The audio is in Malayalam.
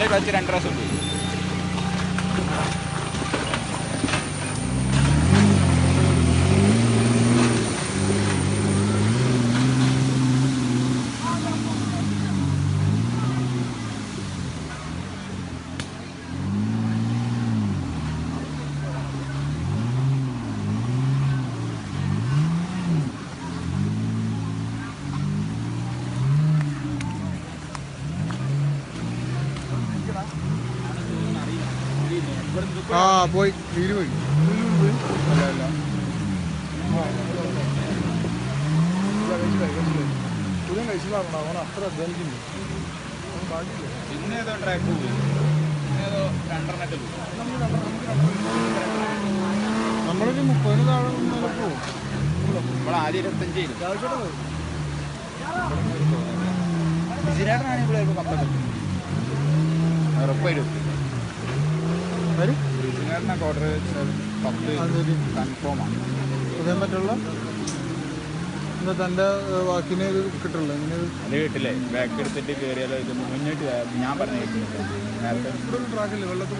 ഇന്നലെ കളിച്ച് 2 പ്രാവശ്യം പോയി. ആ പോയി വീര് പോയി അല്ല അല്ല കഴിച്ചിട്ടുണ്ടാവും അവൻ അത്ര അധ്വാനിക്കുന്നു. പിന്നെ ഏതോ ട്രാക്ക് പോയി, ഏതോ 2 പോയി. നമ്മളൊരു 30 താഴെ പോകും. നമ്മൾ ആദ്യം 25 വിജിനായിട്ടാണ് ഇവിടെ കപ്പലൊക്കെ ഉറപ്പായിട്ടും വിജിനാറിനൊക്കെ ഓർഡർ 10 കൺഫേമാണ്. അതേ മറ്റുള്ള എന്താ തൻ്റെ വാക്കിനെ ഇത് കിട്ടുള്ളൂ. എങ്ങനെ അത് കിട്ടില്ലേ? ബാക്ക് എടുത്തിട്ട് കയറിയാലോ ഇത് മുന്നിട്ട് ഞാൻ പറഞ്ഞു കേൾക്കുന്നില്ല നേരത്തെ. ട്രാക്കില്ലേ വെള്ളത്തിൽ